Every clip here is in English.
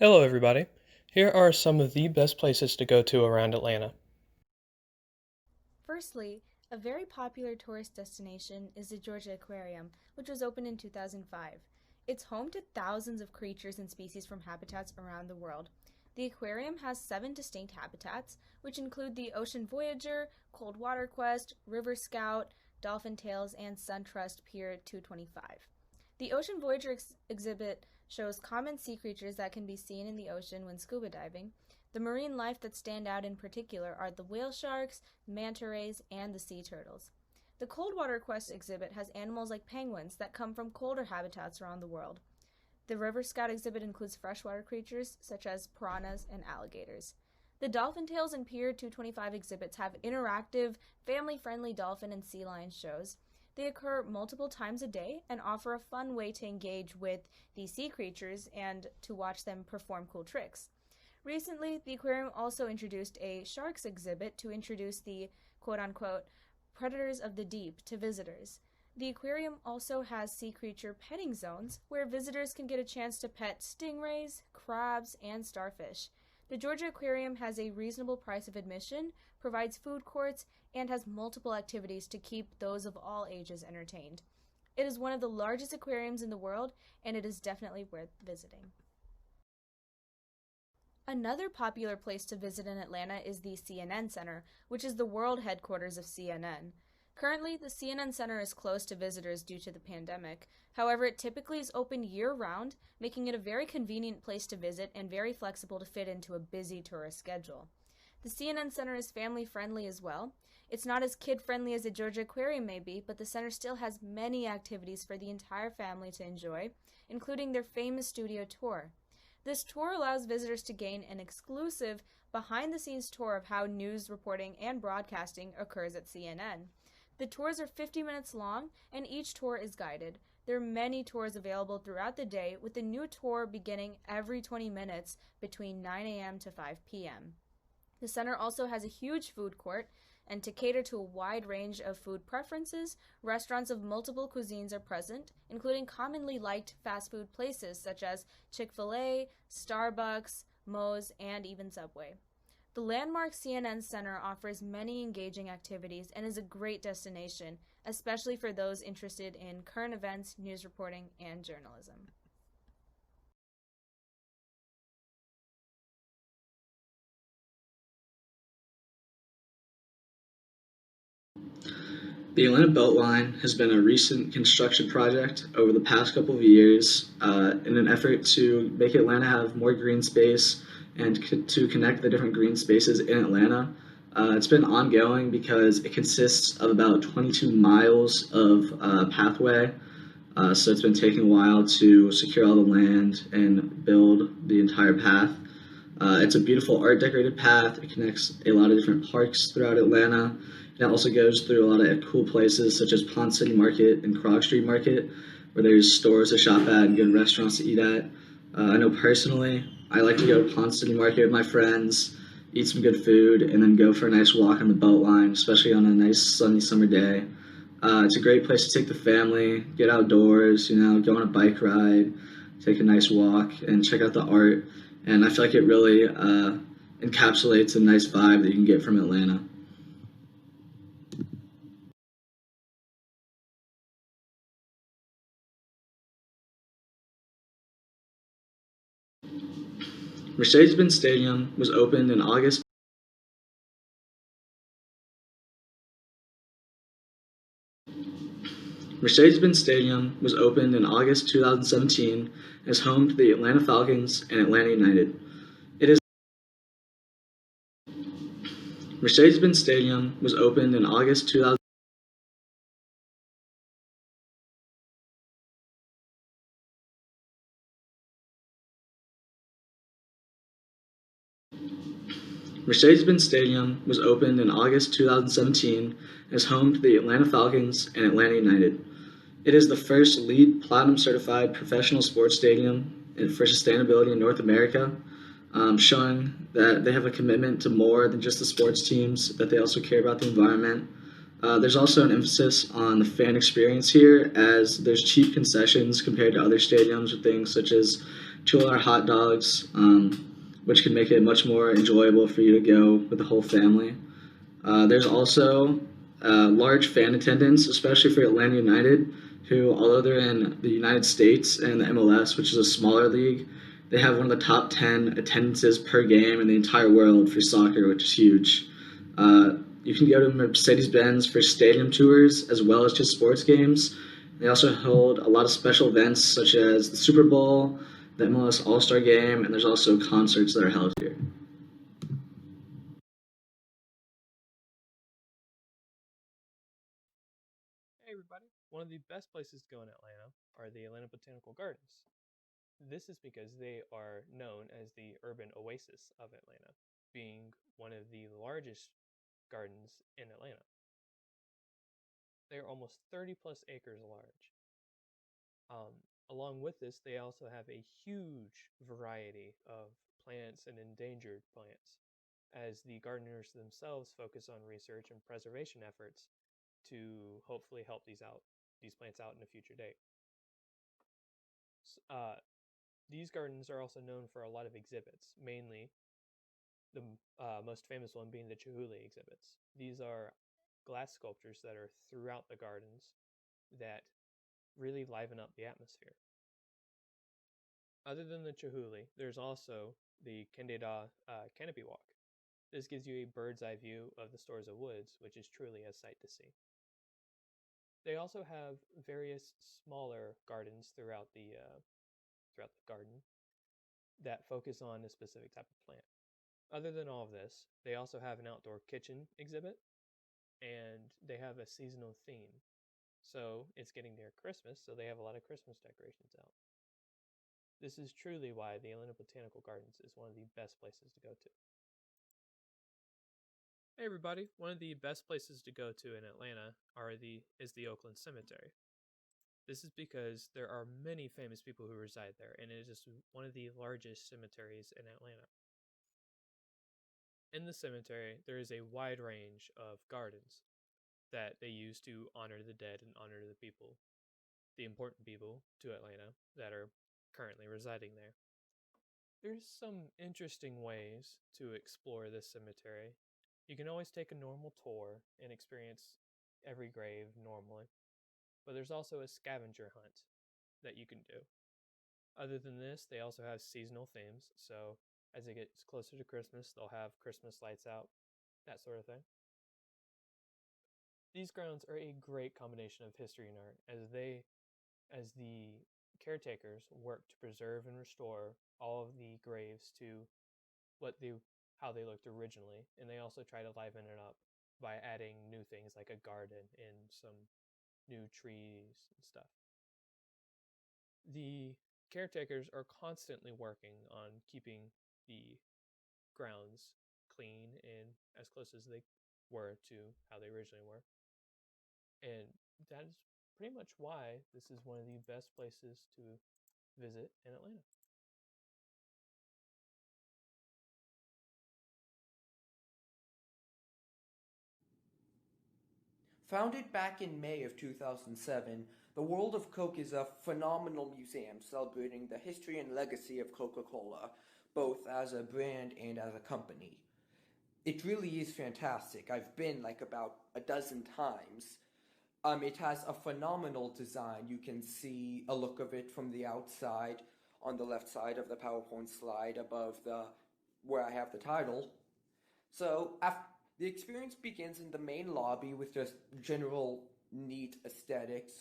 Hello, everybody. Here are some of the best places to go to around Atlanta. Firstly, a very popular tourist destination is the Georgia Aquarium, which was opened in 2005. It's home to thousands of creatures and species from habitats around the world. The aquarium has 7 distinct habitats, which include the Ocean Voyager, Cold Water Quest, River Scout, Dolphin Tales, and SunTrust Pier 225. The Ocean Voyager exhibit shows common sea creatures that can be seen in the ocean when scuba diving. The marine life that stand out in particular are the whale sharks, manta rays, and the sea turtles. The Cold Water Quest exhibit has animals like penguins that come from colder habitats around the world. The River Scout exhibit includes freshwater creatures such as piranhas and alligators. The Dolphin Tales and Pier 225 exhibits have interactive, family friendly dolphin and sea lion shows. They occur multiple times a day and offer a fun way to engage with these sea creatures and to watch them perform cool tricks. Recently, the aquarium also introduced a sharks exhibit to introduce the quote unquote predators of the deep to visitors. The aquarium also has sea creature petting zones where visitors can get a chance to pet stingrays, crabs, and starfish. The Georgia Aquarium has a reasonable price of admission, provides food courts, and has multiple activities to keep those of all ages entertained. It is one of the largest aquariums in the world, and it is definitely worth visiting. Another popular place to visit in Atlanta is the CNN Center, which is the world headquarters of CNN. Currently, the CNN Center is closed to visitors due to the pandemic. However, it typically is open year round, making it a very convenient place to visit and very flexible to fit into a busy tourist schedule. The CNN Center is family friendly as well. It's not as kid friendly as the Georgia Aquarium may be, but the center still has many activities for the entire family to enjoy, including their famous studio tour. This tour allows visitors to gain an exclusive behind the scenes tour of how news reporting and broadcasting occurs at CNN. The tours are 50 minutes long and each tour is guided. There are many tours available throughout the day, with a new tour beginning every 20 minutes between 9 a.m. to 5 p.m. The center also has a huge food court, and to cater to a wide range of food preferences, restaurants of multiple cuisines are present, including commonly liked fast food places such as Chick-fil-A, Starbucks, Moe's, and even Subway. The landmark CNN Center offers many engaging activities and is a great destination, especially for those interested in current events, news reporting, and journalism. The Atlanta Beltline has been a recent construction project over the past couple of years in an effort to make Atlanta have more green space and to connect the different green spaces in Atlanta. It's been ongoing because it consists of about 22 miles of pathway. So it's been taking a while to secure all the land and build the entire path. It's a beautiful art decorated path. It connects a lot of different parks throughout Atlanta. It also goes through a lot of cool places such as Pond City Market and Krog Street Market, where there's stores to shop at and good restaurants to eat at. I know personally, I like to go to Pond City Market with my friends, eat some good food, and then go for a nice walk on the boat line, especially on a nice sunny summer day. It's a great place to take the family, get outdoors, go on a bike ride, take a nice walk, and check out the art. And I feel like it really encapsulates a nice vibe that you can get from Atlanta. Mercedes-Benz Stadium was opened in August. Mercedes-Benz Stadium was opened in August 2017 as home to the Atlanta Falcons and Atlanta United. It is Mercedes-Benz Stadium was opened in August 2000. Mercedes-Benz Stadium was opened in August 2017 as home to the Atlanta Falcons and Atlanta United. It is the first LEED Platinum certified professional sports stadium for sustainability in North America, showing that they have a commitment to more than just the sports teams, that they also care about the environment. There's also an emphasis on the fan experience here, as there's cheap concessions compared to other stadiums with things such as $2 hot dogs, which can make it much more enjoyable for you to go with the whole family. There's also large fan attendance, especially for Atlanta United, who, although they're in the United States and the MLS, which is a smaller league, they have one of the top 10 attendances per game in the entire world for soccer, which is huge. You can go to Mercedes Benz for stadium tours as well as just sports games. They also hold a lot of special events such as the Super Bowl, the MLS All Star Game, and there's also concerts that are held here. Hey everybody! One of the best places to go in Atlanta are the Atlanta Botanical Gardens. This is because they are known as the urban oasis of Atlanta, being one of the largest gardens in Atlanta. They are almost 30 plus acres large. Along with this, they also have a huge variety of plants and endangered plants, as the gardeners themselves focus on research and preservation efforts to hopefully help these plants out in a future date. Uh, these gardens are also known for a lot of exhibits, mainly the most famous one being the Chihuly exhibits. These are glass sculptures that are throughout the gardens that really liven up the atmosphere. Other than the Chihuly, there's also the Candida Canopy Walk. This gives you a bird's eye view of the Stores of Woods, which is truly a sight to see. They also have various smaller gardens throughout the garden that focus on a specific type of plant. Other than all of this, they also have an outdoor kitchen exhibit, and they have a seasonal theme. So it's getting near Christmas, so they have a lot of Christmas decorations out. This is truly why the Atlanta Botanical Gardens is one of the best places to go to. Hey everybody, one of the best places to go to in Atlanta is the Oakland Cemetery. This is because there are many famous people who reside there, and it is one of the largest cemeteries in Atlanta. In the cemetery, there is a wide range of gardens that they use to honor the dead and honor the important people to Atlanta that are currently residing there. There's some interesting ways to explore this cemetery. You can always take a normal tour and experience every grave normally, but there's also a scavenger hunt that you can do. Other than this, they also have seasonal themes, so as it gets closer to Christmas, they'll have Christmas lights out, that sort of thing. These grounds are a great combination of history and art as the caretakers work to preserve and restore all of the graves to what they how they looked originally, and they also try to liven it up by adding new things like a garden and some new trees and stuff. The caretakers are constantly working on keeping the grounds clean and as close as they were to how they originally were. And that is pretty much why this is one of the best places to visit in Atlanta. Founded back in May of 2007, the World of Coke is a phenomenal museum celebrating the history and legacy of Coca Cola, both as a brand and as a company. It really is fantastic. I've been like about a dozen times. It has a phenomenal design. You can see a look of it from the outside on the left side of the PowerPoint slide above the where I have the title. So the experience begins in the main lobby with just general neat aesthetics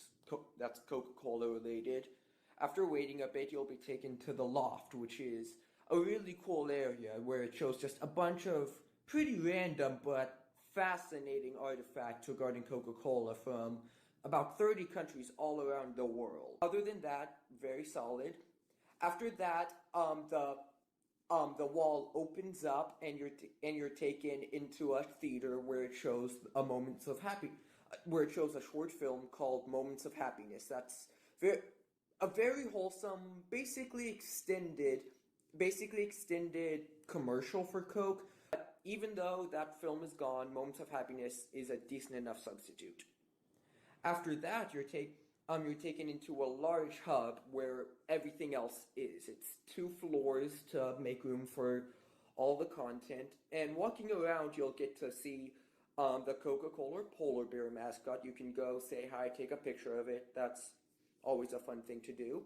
that's Coca-Cola related. After waiting a bit, you'll be taken to the loft, which is a really cool area where it shows just a bunch of pretty random but fascinating artifacts regarding Coca-Cola from about 30 countries all around the world. Other than that, very solid. After that, the wall opens up and you're taken into a theater where it shows where it shows a short film called Moments of Happiness. That's very, a very wholesome, basically extended commercial for Coke. But even though that film is gone, Moments of Happiness is a decent enough substitute. After that, you're taken into a large hub where everything else is. It's 2 floors to make room for all the content. And walking around, you'll get to see the Coca-Cola polar bear mascot. You can go say hi, take a picture of it. That's always a fun thing to do.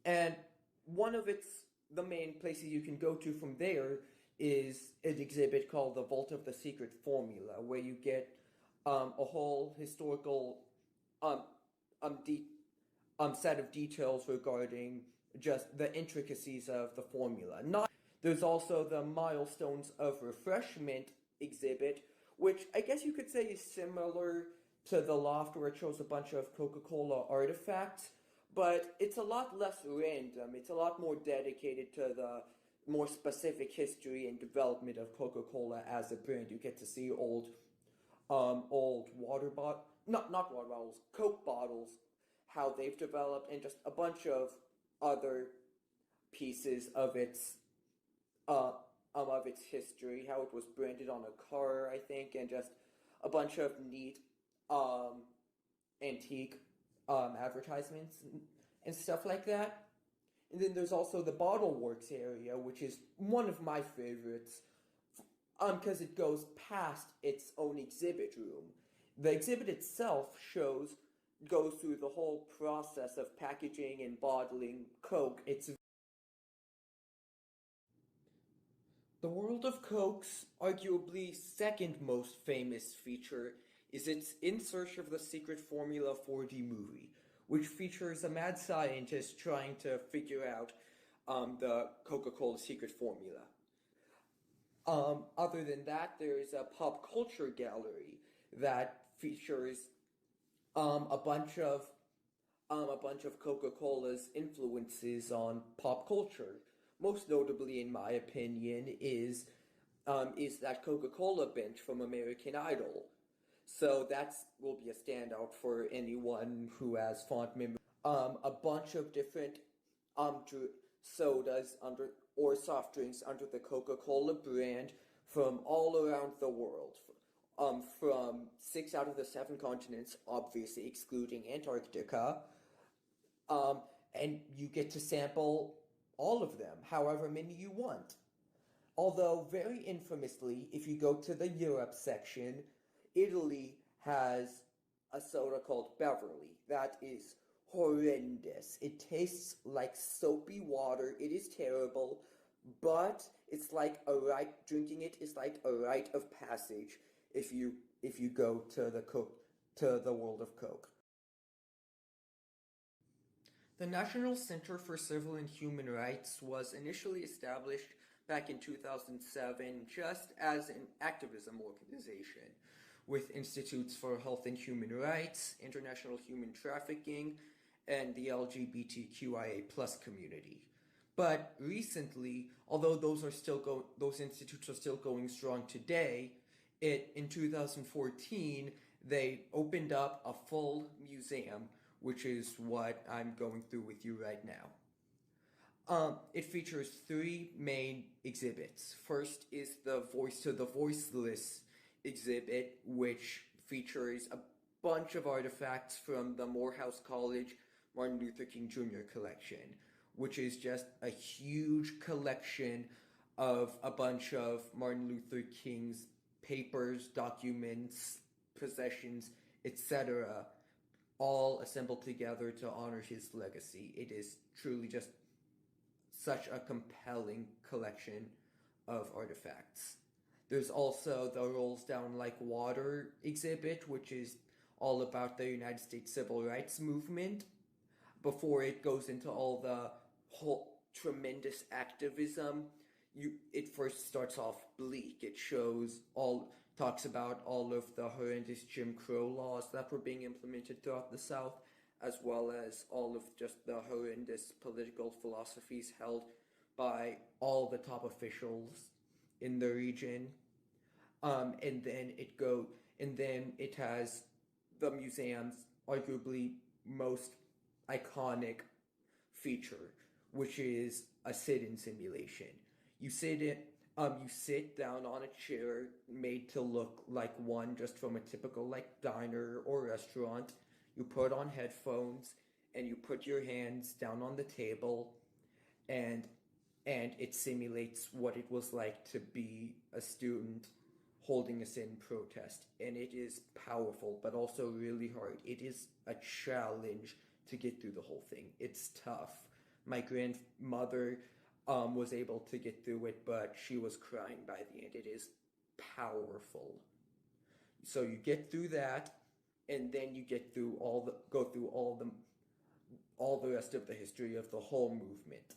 And one of the main places you can go to from there is an exhibit called the Vault of the Secret Formula, where you get a whole historical um, set of details regarding just the intricacies of the formula. There's also the Milestones of Refreshment exhibit, which I guess you could say is similar to the Loft, where it shows a bunch of Coca-Cola artifacts, but it's a lot less random. It's a lot more dedicated to the more specific history and development of Coca-Cola as a brand. You get to see old water bottle, not water bottles, Coke bottles, how they've developed, and just a bunch of other pieces of its history, how it was branded on a car, I think, and just a bunch of neat antique advertisements and stuff like that. And then there's also the Bottle Works area, which is one of my favorites, because it goes past its own exhibit room. The exhibit itself goes through the whole process of packaging and bottling Coke. The World of Coke's arguably second most famous feature is its In Search of the Secret Formula 4D movie, which features a mad scientist trying to figure out the Coca-Cola secret formula. Other than that, there is a pop culture gallery that features a bunch of Coca-Cola's influences on pop culture. Most notably, in my opinion, is that Coca-Cola bench from American Idol. So that will be a standout for anyone who has fond memories. A bunch of different sodas or soft drinks under the Coca-Cola brand from all around the world. From 6 out of the 7 continents, obviously excluding Antarctica. And you get to sample all of them, however many you want. Although, very infamously, if you go to the Europe section, Italy has a soda called Beverly. That is horrendous. It tastes like soapy water. It is terrible, but it's like drinking it is like a rite of passage if you go to the world of Coke. The National Center for Civil and Human Rights was initially established back in 2007 just as an activism organization with institutes for health and human rights, international human trafficking, and the LGBTQIA+ community. But recently, although those institutes are still going strong today, in 2014 they opened up a full museum, which is what I'm going through with you right now. It features 3 main exhibits. First is the Voice to the Voiceless exhibit, which features a bunch of artifacts from the Morehouse College Martin Luther King Jr. collection, which is just a huge collection of a bunch of Martin Luther King's papers, documents, possessions, etc., all assembled together to honor his legacy. It is truly just such a compelling collection of artifacts. There's also the Rolls Down Like Water exhibit, which is all about the United States Civil Rights Movement, before it goes into all the whole tremendous activism. It first starts off bleak. It talks about all of the horrendous Jim Crow laws that were being implemented throughout the South, as well as all of just the horrendous political philosophies held by all the top officials in the region. And then it has the museum's arguably most iconic feature, which is a sit-in simulation. You sit down on a chair made to look like one just from a typical diner or restaurant. You put on headphones and you put your hands down on the table, and it simulates what it was like to be a student holding a sit-in protest. And it is powerful, but also really hard. It is a challenge to get through the whole thing. It's tough. My grandmother was able to get through it, but she was crying by the end. It is powerful. So you get through that, and then you go through all the rest of the history of the whole movement.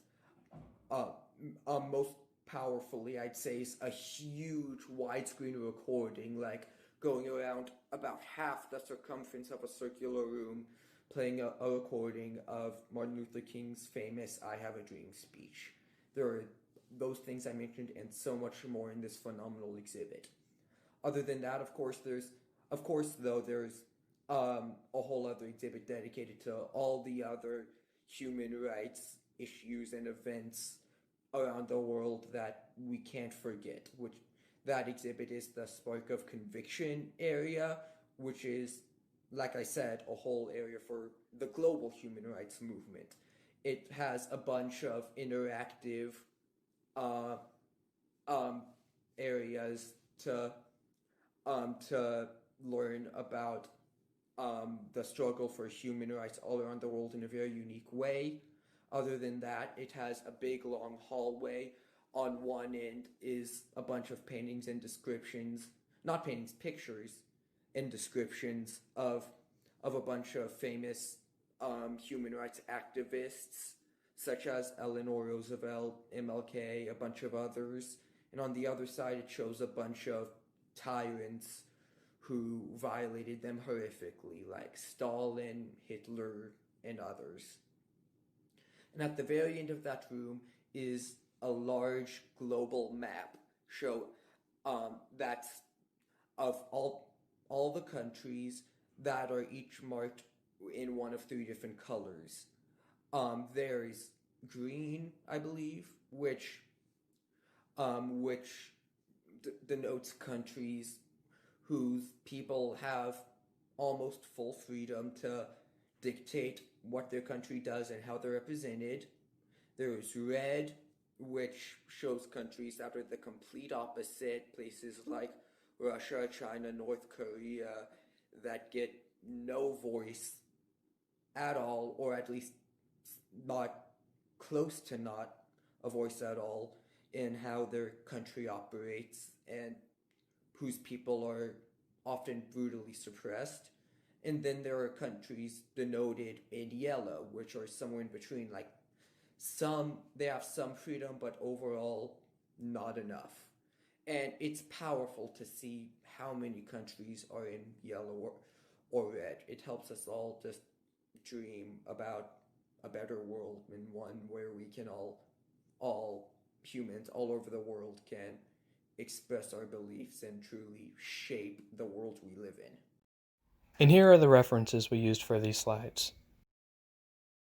Most powerfully, I'd say, is a huge widescreen recording, like going around about half the circumference of a circular room, playing a recording of Martin Luther King's famous "I Have a Dream" speech. There are those things I mentioned and so much more in this phenomenal exhibit. Other than that, there's a whole other exhibit dedicated to all the other human rights issues and events around the world that we can't forget. Which that exhibit is the Spark of Conviction area, which is, like I said, a whole area for the global human rights movement. It has a bunch of interactive uh, um, areas to learn about the struggle for human rights all around the world in a very unique way. Other than that, it has a big long hallway. On one end is a bunch of paintings and descriptions, not paintings, pictures and descriptions of a bunch of famous human rights activists, such as Eleanor Roosevelt, MLK, a bunch of others. And on the other side, it shows a bunch of tyrants who violated them horrifically, like Stalin, Hitler, and others. And at the very end of that room is a large global map show that's of all the countries that are each marked in one of three different colors. There's green, I believe, which denotes countries whose people have almost full freedom to dictate what their country does and how they're represented. There is red, which shows countries that are the complete opposite, places like Russia, China, North Korea, that get no voice at all, or at least not close to not a voice at all in how their country operates, and whose people are often brutally suppressed. And then there are countries denoted in yellow, which are somewhere in between. Like they have some freedom, but overall, not enough. And it's powerful to see how many countries are in yellow or red. It helps us all just dream about a better world, and one where we can all humans all over the world can express our beliefs and truly shape the world we live in. And here are the references we used for these slides.